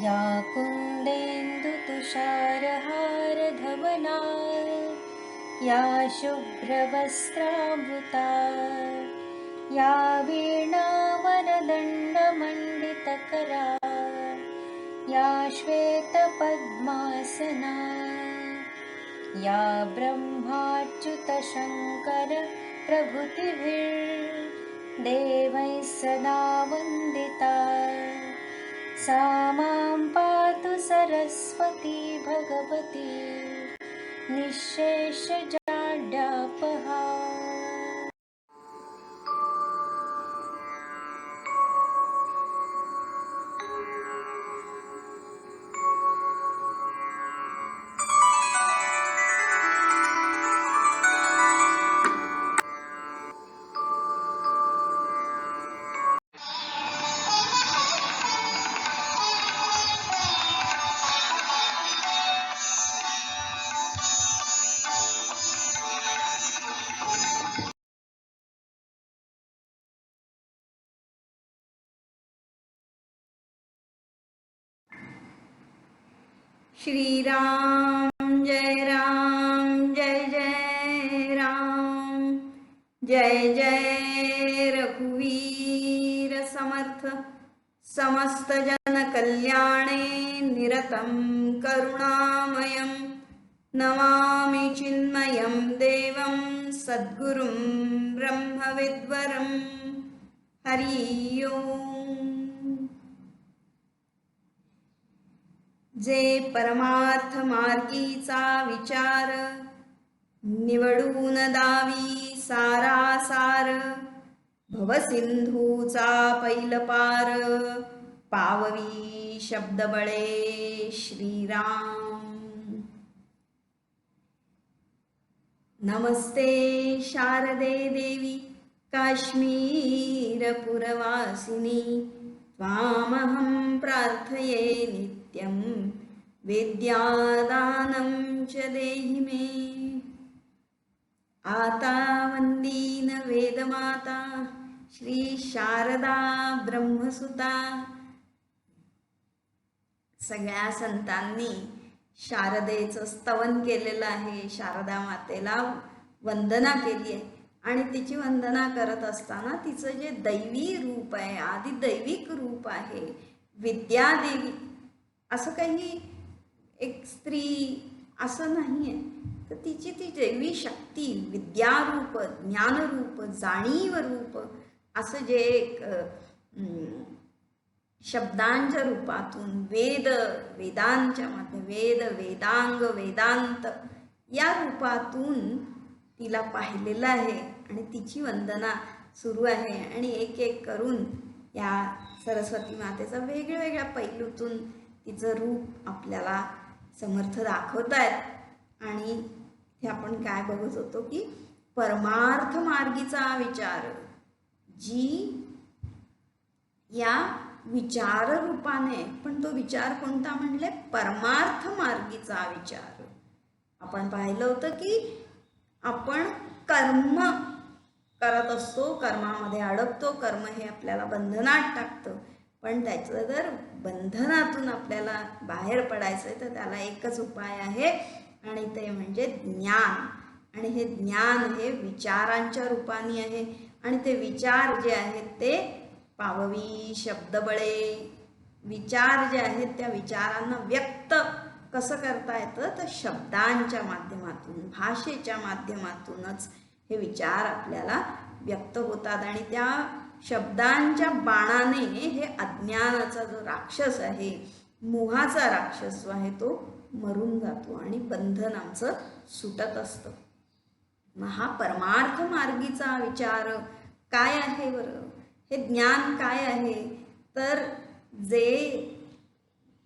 या कुन्देन्दुतुषारहारधवला या शुभ्रवस्त्रामृता या वीणावरदण्डमण्डितकरा या श्वेतपद्मासना या ब्रह्माच्युतशङ्कर प्रभृतिभिर्देवैः सदा वन्दिता सा मां पातु सरस्वती भगवती निःशेषजाड्यापहा। श्री राम जय जय राम, जय जय रघुवीर समर्थ। समस्त जन कल्याणे निरतं करुणामयं नमामि चिन्मयं देवं सद्गुरुं ब्रह्मविद्वरं। हरि ओम। जे परमार्थ मार्गीचा विचार निवडून दावी सारासार, भवसिंधूचा पैलपार पाववी शब्दबळे श्रीराम। नमस्ते शारदे देवी काश्मीरपुरवासिनी, त्वामहं प्रार्थये नित्यं विद्यादानं च देहि मे। आता वंदीन वेदमाता श्री शारदा ब्रह्मसुता। सगळ्या संतांनी शारदेचं स्तवन केलेलं आहे, शारदा मातेला वंदना केली आहे आणि तिची वंदना करत असताना तिचं जे दैवी रूप आहे, आदि दैविक रूप आहे, विद्यादेवी, असं काही एक स्त्री असं नाही आहे, तर तिची ती दैवी शक्ती, विद्यारूप, ज्ञानरूप, जाणीव रूप, असं जे एक शब्दांच्या रूपातून वेद, वेदांच्या मध्ये वेद, वेदांग, वेदांत या रूपातून तिला पाहिलेलं आहे आणि तिची वंदना सुरू आहे। आणि एक एक करून या सरस्वती मातेचा वेगळ्या वेगळ्या पैलूतून तिचं रूप आपल्याला समर्थ दाखवतायत। आणि हे आपण काय बघत होतो की परमार्थ मार्गीचा विचार, जी या विचार रूपाने, पण तो विचार कोणता म्हणले, परमार्थ मार्गीचा विचार। आपण पाहिलं होतं की आपण कर्म करत असतो, कर्मामध्ये अडकतो, कर्म हे आपल्याला बंधनात टाकतं, पण त्याचं जर बंधनातून आपल्याला बाहेर पडायचं आहे तर त्याला एकच उपाय आहे आणि ते म्हणजे ज्ञान। आणि हे ज्ञान हे विचारांच्या रूपाने आहे आणि ते विचार जे आहेत ते पाववी शब्दबळे, विचार जे आहेत त्या विचारांना व्यक्त कसं करता येतं तर शब्दांच्या माध्यमातून, भाषेच्या माध्यमातूनच हे विचार आपल्याला व्यक्त होतात। आणि त्या शब्दांच्या बाणाने हे अज्ञानाचा जो राक्षस आहे, मोहाचा राक्षस जो आहे तो मरून जातो आणि बंधन आमचं सुटत असतं। मग हा परमार्थ मार्गीचा विचार काय आहे बरं, हे ज्ञान काय आहे तर जे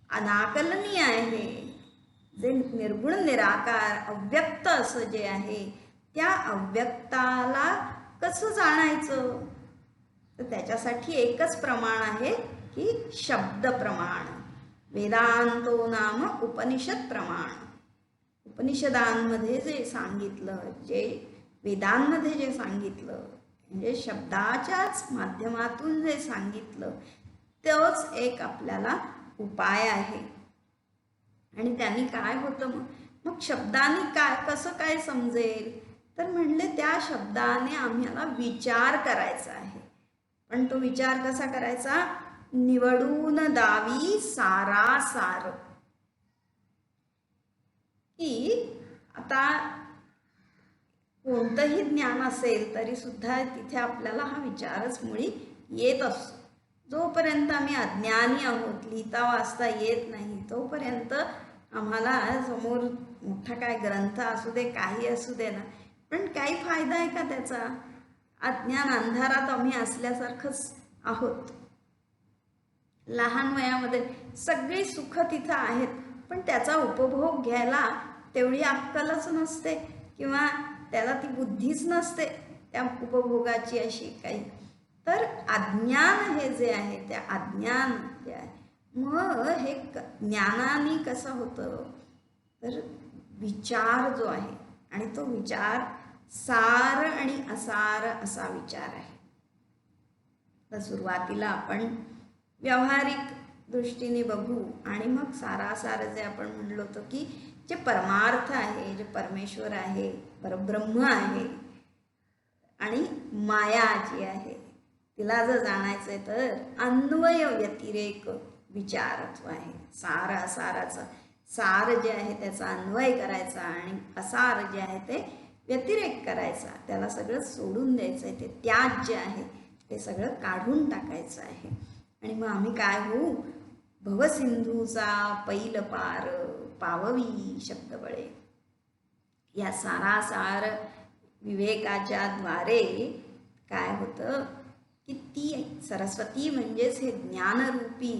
अनाकलनीय आहे, जे निर्गुण निराकार अव्यक्त असं जे आहे, त्या अव्यक्ताला कसं जाणायचं तर त्याच्यासाठी एकच प्रमाण आहे की शब्द प्रमाण। वेदांतो नाम उपनिषद प्रमाण। उपनिषदांमध्ये जे सांगितलं, जे वेदांमध्ये जे सांगितलं, म्हणजे शब्दाच्याच माध्यमातून जे सांगितलं, तोच एक आपल्याला उपाय आहे. आणि त्यांनी काय होतं मग शब्दाने काय कसं काय समजेल, तर म्हणले त्या शब्दाने आम्हाला विचार करायचा आहे. पण तो विचार कसा करायचा, निवडून दावी सारासार. की आता कोणतंही ज्ञान असेल तरी सुद्धा तिथे आपल्याला हा विचारच मुळी येत असतो. जोपर्यंत आम्ही अज्ञानी आहोत, लिहिता वाचता येत नाही, तोपर्यंत आम्हाला समोर मोठा काय ग्रंथ असू दे, काही असू दे ना, पण काही फायदा आहे का त्याचा? अज्ञान अंधारात आम्ही असल्यासारखंच आहोत. लहान वयामध्ये सगळी सुख तिथं आहेत, पण त्याचा उपभोग घ्यायला तेवढी अक्कलच नसते किंवा त्याला ती बुद्धीच नसते त्या उपभोगाची अशी काही. तर अज्ञान हे जे आहे, त्या अज्ञान जे आहे, मग हे ज्ञानाने कसं होतं, तर विचार जो आहे, आणि तो विचार सार आणि असार असा विचार आहे. तर सुरुवातीला आपण व्यावहारिक दृष्टीने बघू आणि मग सारासार जे आपण म्हणलो होतो की जे परमार्थ आहे, जे परमेश्वर आहे, परब्रह्म आहे, आणि माया जी आहे तिला जर जाणायचंय तर अन्वय व्यतिरेक विचारत्व आहे. सार असाराचं, सार जे आहे त्याचा अन्वय करायचा आणि असार जे आहे ते व्यतिरेक करायचा, त्याला सगळं सोडून द्यायचं आहे, ते त्याग जे आहे ते सगळं काढून टाकायचं आहे. आणि मग आम्ही काय होऊ, भवसिंधूचा पैल पार पाववी शब्दबळे. या सारासार विवेकाच्या द्वारे काय होतं की ती सरस्वती म्हणजेच हे ज्ञानरूपी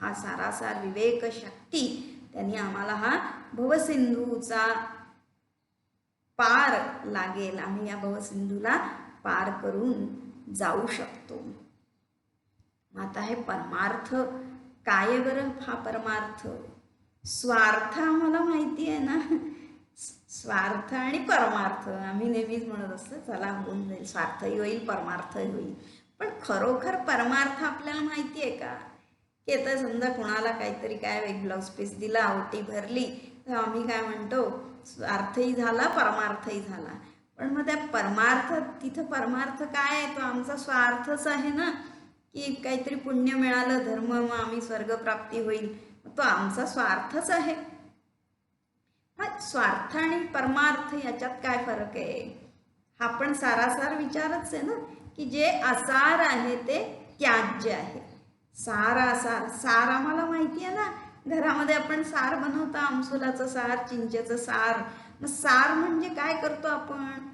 हा सारासार विवेक शक्ती, त्यांनी आम्हाला हा भवसिंधूचा पार लागेल, आम्ही या भवसिंधूला पार करून जाऊ शकतो. आता हे परमार्थ काय बरं? हा परमार्थ स्वार्थ आम्हाला माहिती आहे ना, स्वार्थ आणि परमार्थ आम्ही नेहमीच म्हणत असतो, चला होऊन जाईल, स्वार्थही होईल परमार्थही होईल. पण खरोखर परमार्थ आपल्याला माहिती आहे का? की आता समजा कुणाला काहीतरी काय एक ब्लाऊज पीस दिला, ओटी भरली, तर आम्ही काय म्हणतो, स्वार्थही झाला परमार्थही झाला. पण मग त्या परमार्थ, तिथं परमार्थ काय आहे? तो आमचा स्वार्थच आहे ना, की काहीतरी पुण्य मिळालं, धर्म, मग आम्ही स्वर्गप्राप्ती होईल, तो आमचा स्वार्थच आहे. मग स्वार्थ आणि परमार्थ याच्यात काय फरक आहे? हा पण सारासार विचारच आहे ना, की जे असार आहे ते त्याज्य आहे. सार असार, सार आम्हाला माहिती आहे ना, घरामध्ये आपण सार बनवतो, आमसुलाचं सार, चिंचेचं सार. मग सार म्हणजे काय करतो आपण?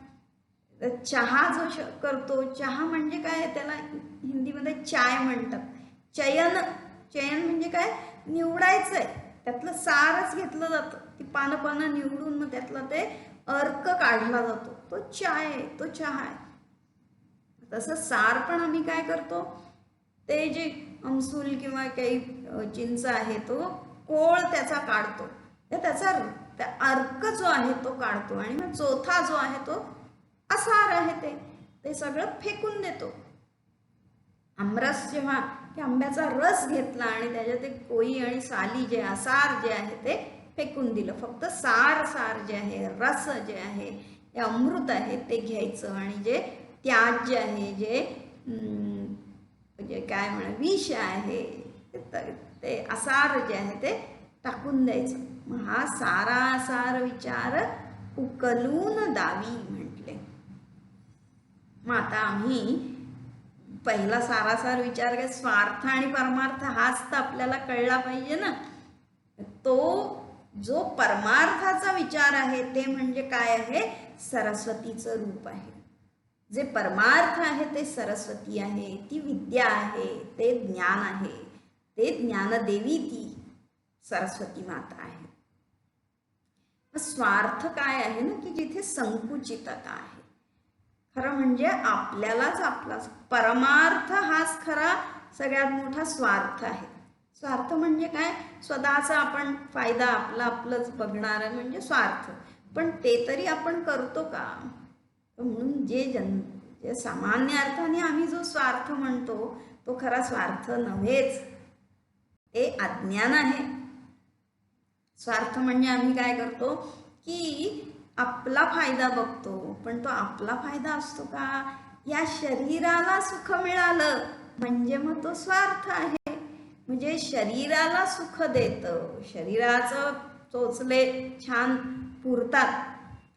चहा जो करतो, चहा म्हणजे काय, त्याला हिंदीमध्ये चाय म्हणतात. चयन, चयन म्हणजे काय, निवडायचंय, त्यातलं सारच घेतलं जातं, ती पानं पानं निवडून मग त्यातला ते अर्क काढला जातो, तो चाय आहे, तो चहा आहे. तसं सार पण आम्ही काय करतो, ते जे आमसूल किंवा काही चिंच आहे तो कोळ त्याचा काढतो, त्याचा त्या अर्क जो आहे तो काढतो, आणि मग चौथा जो आहे तो असार आहे, ते सगळं फेकून देतो. आमरस जेव्हा की आंब्याचा रस घेतला आणि त्याच्यात ते कोई आणि साली जे असार जे आहे ते फेकून दिलं, फक्त सार, सार जे आहे, रस जे आहे, हे अमृत आहे ते घ्यायचं, आणि जे त्याज्य आहे, जे काय म्हणा विष आहे, ते असार जे आहे ते टाकून द्यायचं. मग हा सारासार विचार उकलून दावी म्हटले. मग आता आम्ही पहिला सारासार विचार काय, स्वार्थ आणि परमार्थ हाच तर आपल्याला कळला पाहिजे ना. तो जो परमार्थाचा विचार आहे ते म्हणजे काय आहे, सरस्वतीचं रूप आहे. जे परमार्थ आहे ते सरस्वती आहे, ती विद्या आहे, ते ज्ञान आहे, ते ज्ञानदेवी ती सरस्वती माता आहे. स्वार्थ काय आहे ना, की जिथे संकुचितता आहे. खरं म्हणजे आपल्यालाच आपला परमार्थ हाच खरा सगळ्यात मोठा स्वार्थ आहे. स्वार्थ म्हणजे काय, स्वतःचा आपण फायदा आपला आपलंच बघणार म्हणजे स्वार्थ. पण ते तरी आपण करतो का? म्हणून जे सामान्य अर्थाने आम्ही जो स्वार्थ म्हणतो तो खरा स्वार्थ नव्हेच. हे अज्ञान आहे. स्वार्थ म्हणजे आम्ही काय करतो की आपला फायदा बघतो, पण तो आपला फायदा असतो का? या शरीराला सुख मिळालं म्हणजे मग तो स्वार्थ आहे. म्हणजे शरीराला सुख देतं, शरीराचं चोचले छान पुरतात,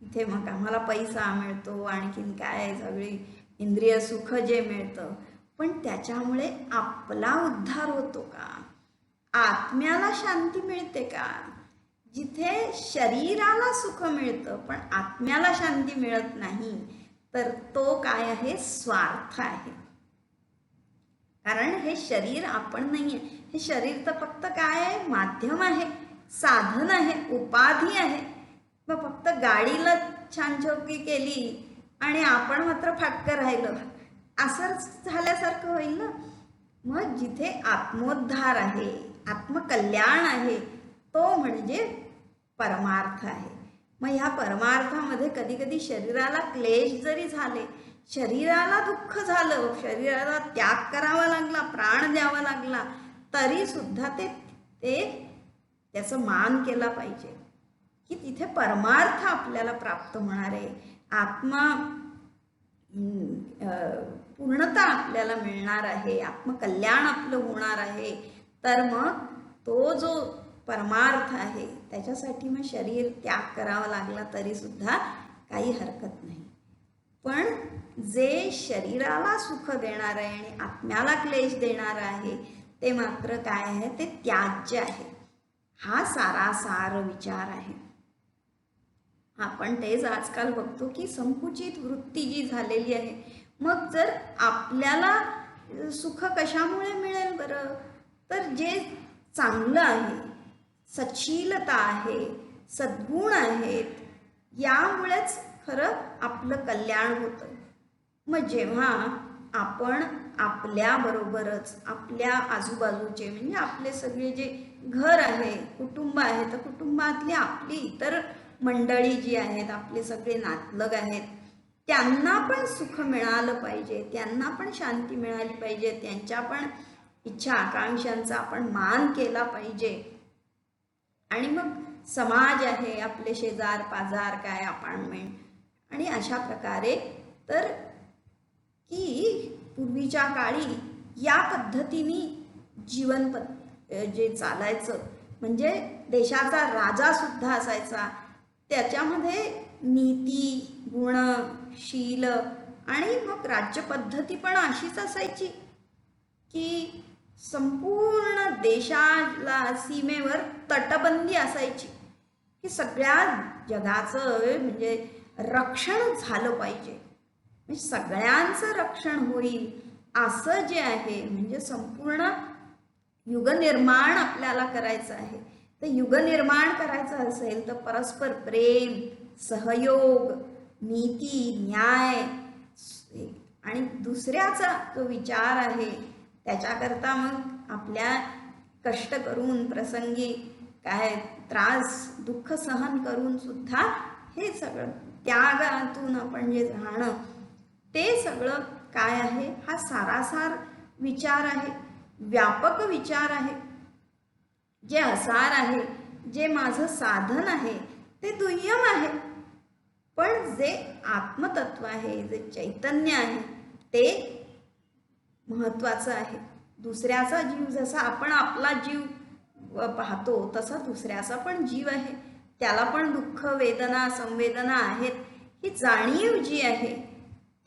तिथे मग आम्हाला पैसा मिळतो, आणखीन काय सगळी इंद्रिय सुख जे मिळतं, पण त्याच्यामुळे आपला उद्धार होतो का? आत्म्याला शांती मिळते का? जिथे शरीराला सुख मिळतं पण आत्म्याला शांती मिळत नाही, तर तो काय आहे? स्वार्थ आहे. कारण हे शरीर आपण नाही आहे, हे शरीर तर फक्त काय आहे? माध्यम आहे, साधन आहे, उपाधी आहे. मग फक्त गाडीला छान चौकी केली आणि आपण मात्र फाटकं राहिलं, असं झाल्यासारखं होईल ना. मग जिथे आत्मोद्धार आहे, आत्मकल्याण आहे, तो म्हणजे परमार्थ आहे. मग ह्या परमार्थामध्ये कधी कधी शरीराला क्लेश जरी झाले, शरीराला दुःख झालं, शरीराला त्याग करावा लागला, प्राण द्यावा लागला, तरी सुद्धा ते ते त्याचं मान केला पाहिजे की तिथे परमार्थ आपल्याला प्राप्त होणार आहे, आत्मा पूर्णता आपल्याला मिळणार आहे, आत्मकल्याण आपलं होणार आहे. तर मग तो जो परमार्थ आहे त्याच्यासाठी मग शरीर त्याग करावा लागला तरी सुद्धा काही हरकत नाही. पण जे शरीराला सुख देणार आहे आणि आत्म्याला क्लेश देणार आहे ते मात्र काय आहे? ते त्याज्य आहे. हा सारासार विचार आहे. आपण तेच आजकाल बघतो की संकुचित वृत्ती जी झालेली आहे. मग जर आपल्याला सुख कशामुळे मिळेल बरं? तर जे चांगलं आहे, सच्छीलता आहे, सद्गुण आहेत, यामुळेच खरं आपलं कल्याण होतं. मग जेव्हा आपण आपल्याबरोबरच आपल्या आजूबाजूचे म्हणजे आपले सगळे जे घर आहे, कुटुंब आहे, तर कुटुंबातली आपली इतर मंडळी जी आहेत, आपले सगळे नातलग आहेत, त्यांना पण सुख मिळालं पाहिजे, त्यांना पण शांती मिळाली पाहिजे, त्यांच्या पण इच्छा आकांक्षांचा आपण मान केला पाहिजे. आणि मग समाज आहे, आपले शेजार पाजार, काय अपार्टमेंट, आणि अशा प्रकारे तर की पूर्वीच्या काळी या पद्धतीने जीवन जे चालायचं, म्हणजे देशाचा राजा सुद्धा असायचा, त्याच्यामध्ये नीती, गुण, शील आणि मग राज्यपद्धती पण अशीच असायची की संपूर्ण देशाला सीमेवर तटबंदी असायची की सगळ्या जगाचं म्हणजे रक्षण झालं पाहिजे, म्हणजे सगळ्यांचं रक्षण होईल असं जे आहे, म्हणजे संपूर्ण युगनिर्माण आपल्याला करायचं आहे. तर युगनिर्माण करायचं असेल तर परस्पर प्रेम, सहयोग, नीती, न्याय आणि दुसऱ्याचा जो विचार आहे त्याच्याकरता मग आपल्या कष्ट करून, प्रसंगी काय त्रास दुःख सहन करून सुद्धा हे सगळं त्यागातून आपण जे राहणं, ते सगळं काय आहे? हा सारासार विचार आहे, व्यापक विचार आहे. जे असार आहे, जे माझं साधन आहे ते दुय्यम आहे, पण जे आत्मतत्व आहे, जे चैतन्य आहे ते महत्त्वाचं आहे. दुसऱ्याचा जीव जसा आपण आपला जीव पाहतो तसा दुसऱ्याचा पण जीव आहे, त्याला पण दुःख, वेदना, संवेदना आहेत. ही जाणीव जी आहे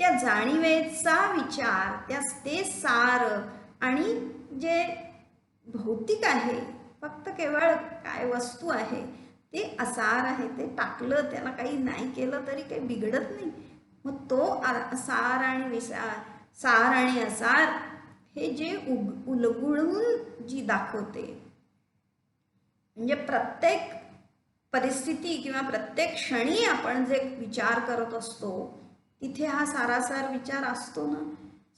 त्या जाणीवेचा विचार, ते सार, आणि जे भौतिक आहे फक्त केवळ काय वस्तू आहे ते असार आहे, ते टाकलं, त्याला काही नाही केलं तरी काही बिघडत नाही. मग तो सार आणि सार आणि असार हे जे उलगडून जी दाखवते, म्हणजे प्रत्येक परिस्थिती किंवा प्रत्येक क्षणी आपण जे विचार करत असतो तिथे हा सारासार विचार असतो ना.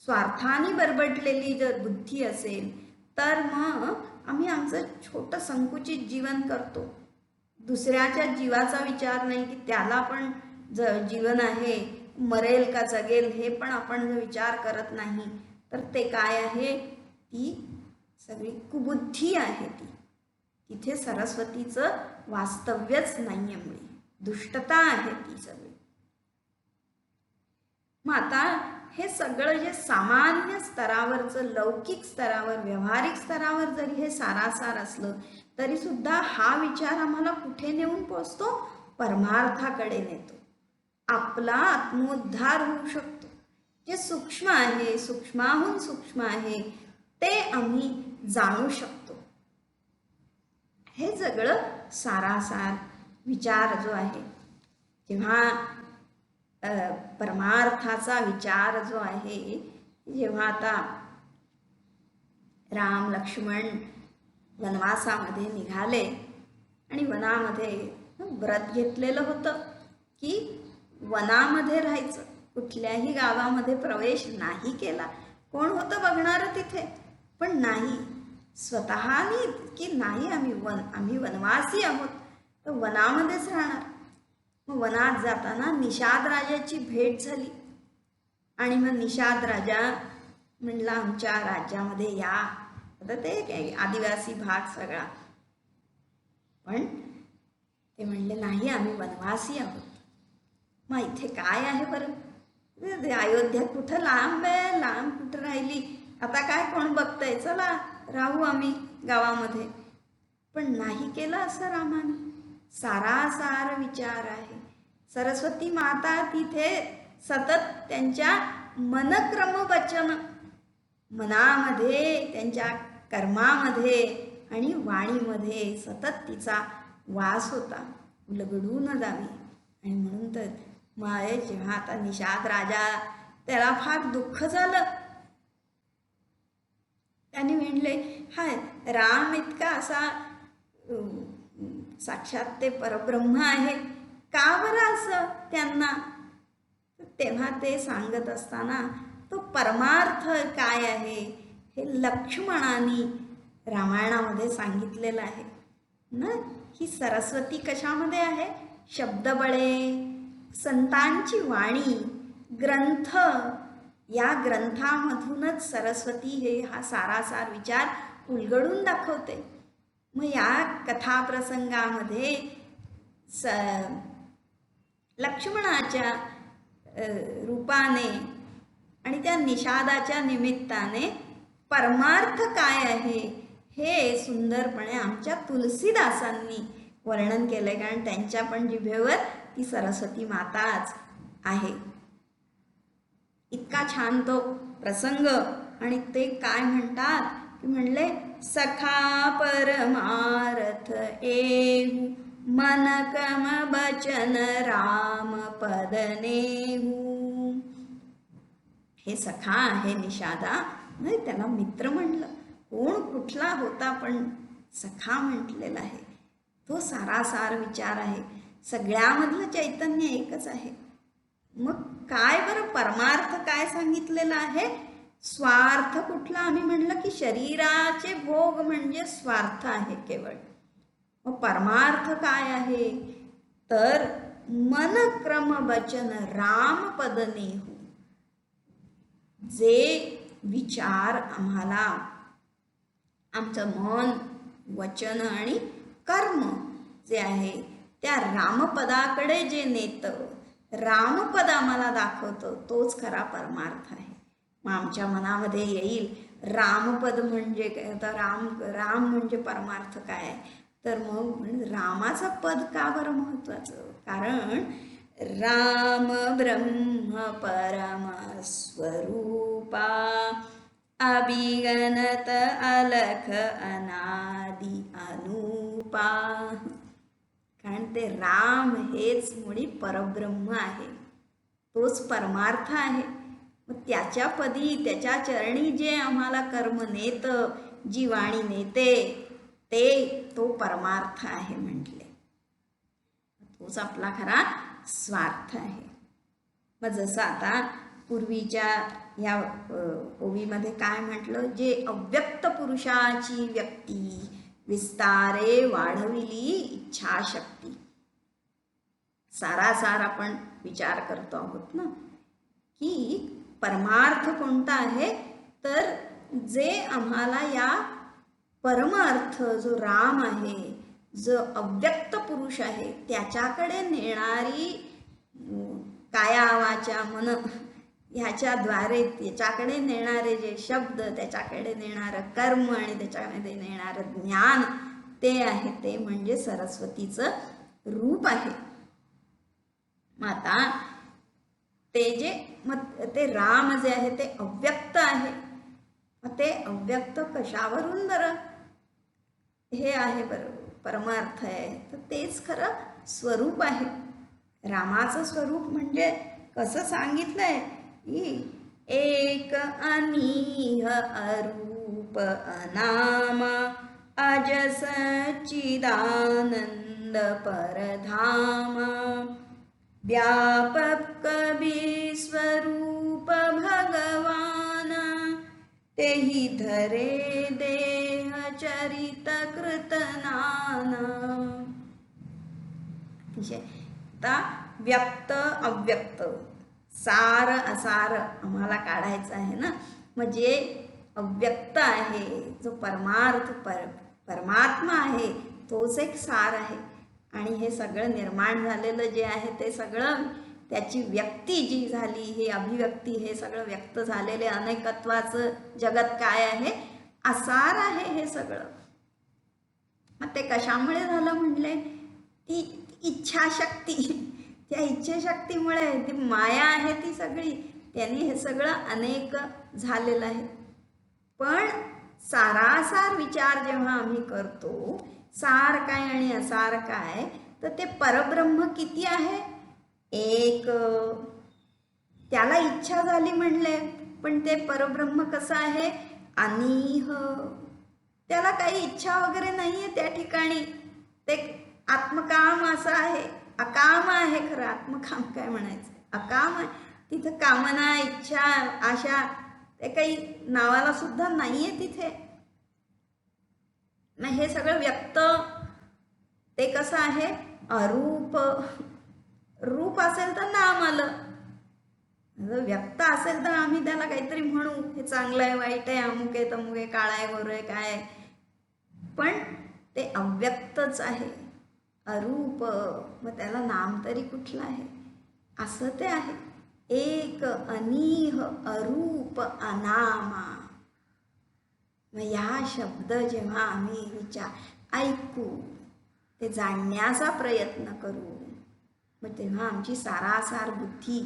स्वार्थाने बरबटलेली जर बुद्धी असेल तर मग आम्ही आमचं छोटं संकुचित जीवन करतो, दुसऱ्याच्या जीवाचा विचार नाही की त्याला पण जीवन आहे, मरेल का जगेल हे पण आपण विचार करत नाही. तर ते काय आहे? ती सगळी कुबुद्धी आहे ती. तिथे सरस्वतीचं वास्तव्यच नाहीये, मुळी दुष्टता आहे ती सगळी. मग आता हे सगळं जे सामान्य स्तरावरचं, लौकिक स्तरावर, व्यावहारिक स्तरावर जरी हे सारासार असलं तरी सुद्धा हा विचार आम्हाला कुठे नेऊन पोचतो? परमार्थाकडे नेतो. आपला आत्मोद्धार होऊ शकतो. जे सूक्ष्म आहे, सूक्ष्माहून सूक्ष्म आहे, ते आम्ही जाणू शकतो. हे सगळं सारासार विचार जो आहे, जेव्हा परमार्थाचा विचार जो आहे, जेव्हा आता राम लक्ष्मण वनवासामध्ये निघाले आणि वनामध्ये व्रत घेतलेलं होतं की वनामध्ये राहायचं, कुठल्याही गावामध्ये प्रवेश नाही केला. कोण होतं बघणारं तिथे? पण नाही, स्वतःनी की नाही आम्ही वनवासी आहोत, तर वनामध्येच राहणार. मग वनात जाताना निषाद राजाची भेट झाली आणि मग निषाद राजा म्हणला, आमच्या राज्यामध्ये या. आता ते आदिवासी भाग सगळा, पण ते म्हणले नाही, आम्ही वनवासी आहोत. मग इथे काय आहे बरं? अयोध्या कुठं लांब आहे, लांब कुठं राहिली, आता काय कोण बघतंय, चला राहू आम्ही गावामध्ये. पण नाही केलं असं रामाने. सारासार विचार आहे. सरस्वती माता तिथे सतत त्यांच्या मनक्रम वचन, मनामध्ये, त्यांच्या कर्मामध्ये आणि वाणीमध्ये सतत तिचा वास होता, उलगडू न जावी. आणि म्हणून तर माय जेव्हा आता निषाद राजा, त्याला फार दुःख झालं. त्यांनी म्हणले, हाय राम इतका असा साक्षात ते परब्रह्म आहे, का बरं असं त्यांना? तेव्हा ते सांगत असताना तो परमार्थ काय आहे हे लक्ष्मणाने रामायणामध्ये सांगितलेलं आहे ना. ही सरस्वती कशामध्ये आहे? शब्दबळे, संतांची वाणी, ग्रंथ, या ग्रंथामधूनच सरस्वती हे हा सारासार विचार उलगडून दाखवते. मग या कथाप्रसंगामध्ये लक्ष्मणाच्या रूपाने आणि त्या निषादाच्या निमित्ताने परमार्थ काय आहे हे सुंदरपणे आमच्या तुलसीदासांनी वर्णन केलंय. कारण त्यांच्या पण जिभेवर ती सरस्वती माताच आहे. इतका छान तो प्रसंग. आणि ते काय म्हणतात की म्हणले, सखा परमार्थ एहू, मन कम बचन राम पद नेहू. हे सखा आहे निषादा, नाही त्याला मित्र म्हणलं. कोण कुठला होता, पण सखा म्हटलेला आहे. तो सारासार विचार आहे. सगळ्यामधलं चैतन्य एकच आहे. मग काय बरं परमार्थ काय सांगितलेला आहे? स्वार्थ कुठला? आम्ही म्हणलं की शरीराचे भोग म्हणजे स्वार्थ आहे केवळ. मग परमार्थ काय आहे? तर मन क्रम वचन राम पद नेहू. जे विचार आम्हाला आमचं मन, वचन आणि कर्म जे आहे त्या रामपदाकडे जे नेतं, रामपद आम्हाला दाखवतं, तोच खरा परमार्थ आहे. मग आमच्या मनामध्ये येईल रामपद म्हणजे काय, तर राम म्हणजे परमार्थ काय? तर मग रामाचं पद का बरं महत्वाचं? कारण राम ब्रह्म परम स्वरूपा, अभिगनत अलख अनादि अनुपा. कारण ते राम हेच मुळी परब्रह्म आहे, तोच परमार्थ आहे. मग त्याच्या पदी, त्याच्या चरणी जे आम्हाला कर्म नेतं, जी वाणी नेते, तो परमार्थ आहे म्हटले. तोच आपला खरा स्वार्थ आहे. मग जसं आता पूर्वीच्या या ओवीमध्ये काय म्हटलं, जे अव्यक्त पुरुषाची व्यक्ती विस्तारे वाढविली इच्छाशक्ती. सारासार आपण विचार करतो आहोत ना की परमार्थ कोणता आहे? तर जे आम्हाला या परमार्थ जो राम आहे, जो अव्यक्त पुरुष आहे, त्याच्याकडे नेणारी काया वाचा मन ह्याच्याद्वारे त्याच्याकडे नेणारे जे शब्द, त्याच्याकडे नेणारं कर्म आणि त्याच्यामध्ये नेणारं ज्ञान, ते आहे ते म्हणजे सरस्वतीचं रूप आहे. आता ते जे ते राम जे आहे ते अव्यक्त आहे. ते अव्यक्त कशावरून बरं हे आहे बरं, परमार्थ आहे, तर तेच खरं स्वरूप आहे. रामाचं स्वरूप म्हणजे कसं सांगितलंय की एक अनिह अरूप अनामा अज सच्चिदानंद परधामा व्यापक विश्वरूप भगवान तेही धरे देह चरित कृत नाना. आता व्यक्त अव्यक्त, सार असार आम्हाला काढायचं आहे ना. म्हणजे अव्यक्त आहे जो परमार्थ परमात्मा आहे, तोच एक सार आहे. आणि हे सगळं निर्माण झालेलं जे आहे ते सगळं त्याची व्यक्ती जी झाली, हे अभिव्यक्ती, हे सगळं व्यक्त झालेले अनेकत्वाचं जगत काय आहे, असार आहे हे सगळं. मग ते कशामुळे झालं म्हणले, ती इच्छाशक्ती, त्या इच्छाशक्तीमुळे, ती माया आहे ती सगळी, त्यांनी हे सगळं अनेक झालेलं आहे. पण सारासार विचार जेव्हा आम्ही करतो, सार काय आणि असार काय, तर ते परब्रह्म किती आहे, एक. त्याला इच्छा झाली म्हणले, पण ते परब्रह्म कसं आहे, अनिह. त्याला काही इच्छा वगैरे नाहीये त्या ठिकाणी. ते आत्मकाम असं आहे, अकाम आहे. खरं आत्मकाम काय म्हणायचं, अकाम आहे. तिथं कामना, इच्छा, आशा ते काही नावाला सुद्धा नाहीये तिथे. मग हे सगळं व्यक्त ते कसं आहे, अरूप. रूप असेल तर नाम आलं, व्यक्त असेल तर आम्ही त्याला काहीतरी म्हणू, हे चांगलं आहे, वाईट आहे, अमुक आहे, तमुक आहे, काळा आहे, गोरं आहे, काय आहे. पण ते अव्यक्तच आहे, अरूप. मग त्याला नाम तरी कुठलं आहे, असं ते आहे. एक अनिह अरूप अनामा. मग या शब्द जेव्हा आम्ही ऐकू, ते जाणण्याचा प्रयत्न करू, मग तेव्हा आमची सारासार बुद्धी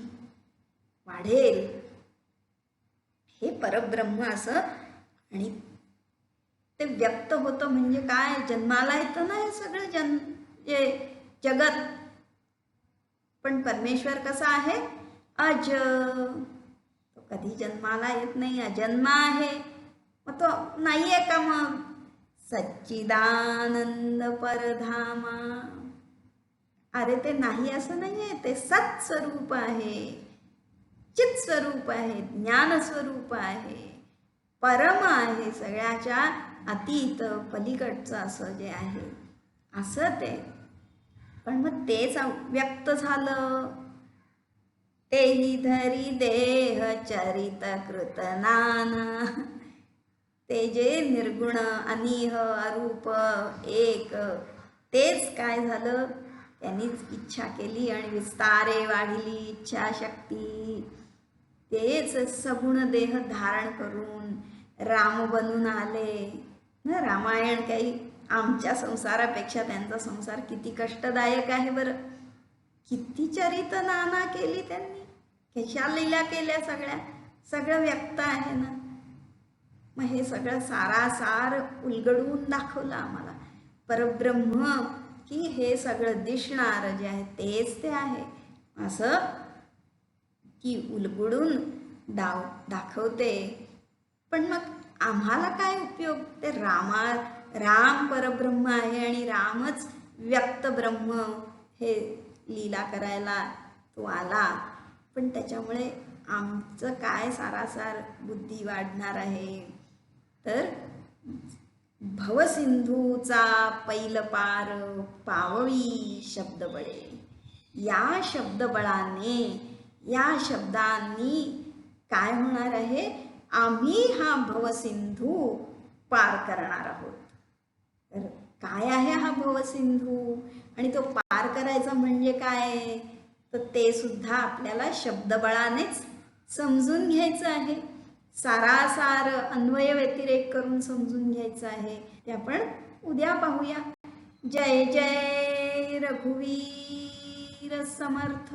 वाढेल. हे परब्रह्म असं. आणि ते व्यक्त होतं म्हणजे काय, जन्माला येतं ना हे सगळं जगत. पण परमेश्वर कसा आहे, अज. तो कधी जन्माला येत नाही, अजन्मा आहे. मग तो नाही आहे का मग, सच्चिदानंद परधामा. अरे ते नाही असं नाही आहे, ते सत् स्वरूप आहे, चित स्वरूप आहे, ज्ञान स्वरूप आहे, परम आहे, सगळ्याच्या अतीत पलीकडचं असं जे आहे, असं ते. पण मग तेच व्यक्त झालं, तेही धरी देह चरित कृत नाना. ते जे निर्गुण, अनिह, अरूप, एक, तेच काय झालं, त्यांनीच इच्छा केली आणि विस्तारे वाढली इच्छाशक्ती. तेच सगुण देह धारण करून राम बनून आले ना. रामायण काही आमच्या संसारापेक्षा त्यांचा संसार किती कष्टदायक आहे बरं. किती चरित नाना केली त्यांनी, कशा लीला केल्या, सगळं व्यक्त आहे ना. मग हे सगळं सारासार उलगडून दाखवलं आम्हाला परब्रह्म, की हे सगळं दिसणारं जे आहे तेच ते आहे, असं की उलगडून दाखवते. पण मग आम्हाला काय उपयोग, ते राम परब्रह्म आहे आणि रामच व्यक्त ब्रह्म हे लीला करायला तो आला. पण त्याच्यामुळे आमचं काय सारासार बुद्धी वाढणार आहे, तर भवसिंधूचा पैल पार पावळी शब्दबळे. या शब्दबळाने, या शब्दांनी काय होणार आहे, आम्ही हा भवसिंधू पार करणार आहोत. तर काय आहे हा भवसिंधू आणि तो पार करायचा म्हणजे काय, तर ते सुद्धा आपल्याला शब्दबळानेच समजून घ्यायचं आहे. सारासार अन्वय व्यतिरेक करून समजून घ्यायचं आहे. ते आपण उद्या पाहूया. जय जय रघुवीर समर्थ.